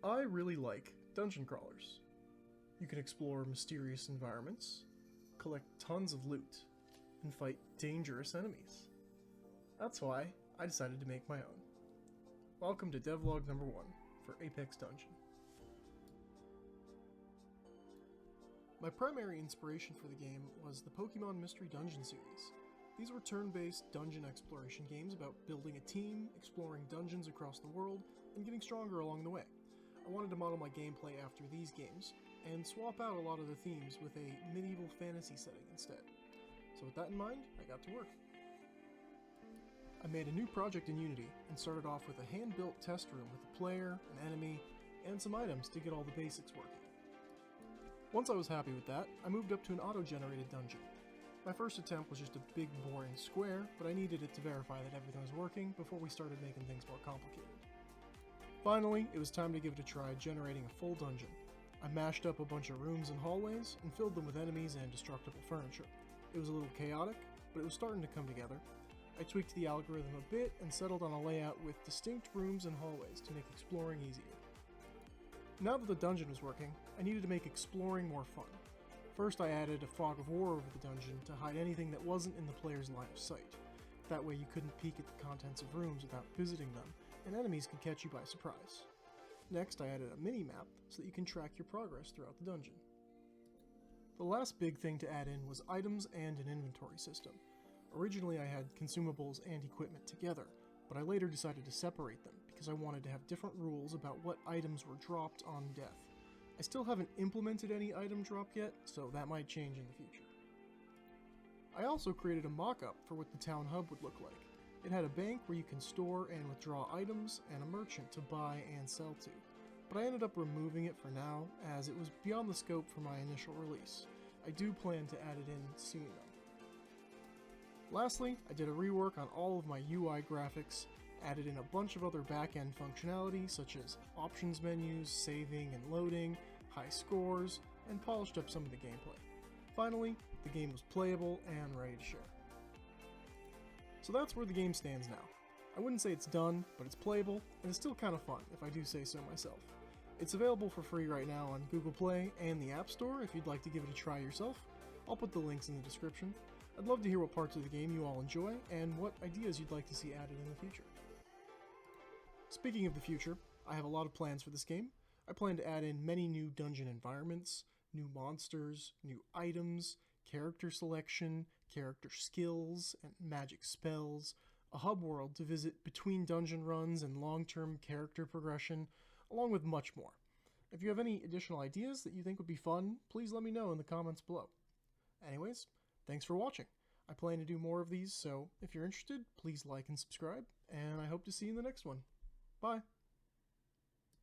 I really like dungeon crawlers. You can explore mysterious environments, collect tons of loot, and fight dangerous enemies. That's why I decided to make my own. Welcome to Devlog number 1 for Apex Dungeon. My primary inspiration for the game was the Pokemon Mystery Dungeon series. These were turn-based dungeon exploration games about building a team, exploring dungeons across the world, and getting stronger along the way. I wanted to model my gameplay after these games, and swap out a lot of the themes with a medieval fantasy setting instead. So with that in mind, I got to work. I made a new project in Unity, and started off with a hand-built test room with a player, an enemy, and some items to get all the basics working. Once I was happy with that, I moved up to an auto-generated dungeon. My first attempt was just a big boring square, but I needed it to verify that everything was working before we started making things more complicated. Finally, it was time to give it a try generating a full dungeon. I mashed up a bunch of rooms and hallways, and filled them with enemies and destructible furniture. It was a little chaotic, but it was starting to come together. I tweaked the algorithm a bit and settled on a layout with distinct rooms and hallways to make exploring easier. Now that the dungeon was working, I needed to make exploring more fun. First, I added a fog of war over the dungeon to hide anything that wasn't in the player's line of sight. That way you couldn't peek at the contents of rooms without visiting them, and enemies could catch you by surprise. Next, I added a mini-map so that you can track your progress throughout the dungeon. The last big thing to add in was items and an inventory system. Originally I had consumables and equipment together, but I later decided to separate them because I wanted to have different rules about what items were dropped on death. I still haven't implemented any item drop yet, so that might change in the future. I also created a mock-up for what the town hub would look like. It had a bank where you can store and withdraw items, and a merchant to buy and sell to. But I ended up removing it for now, as it was beyond the scope for my initial release. I do plan to add it in soon though. Lastly, I did a rework on all of my UI graphics, added in a bunch of other back-end functionality such as options menus, saving and loading, high scores, and polished up some of the gameplay. Finally, the game was playable and ready to share. So that's where the game stands now. I wouldn't say it's done, but it's playable, and it's still kind of fun, if I do say so myself. It's available for free right now on Google Play and the App Store if you'd like to give it a try yourself. I'll put the links in the description. I'd love to hear what parts of the game you all enjoy, and what ideas you'd like to see added in the future. Speaking of the future, I have a lot of plans for this game. I plan to add in many new dungeon environments, new monsters, new items, character selection, character skills, and magic spells, a hub world to visit between dungeon runs and long-term character progression, along with much more. If you have any additional ideas that you think would be fun, please let me know in the comments below. Anyways, thanks for watching. I plan to do more of these, so if you're interested, please like and subscribe, and I hope to see you in the next one. Bye!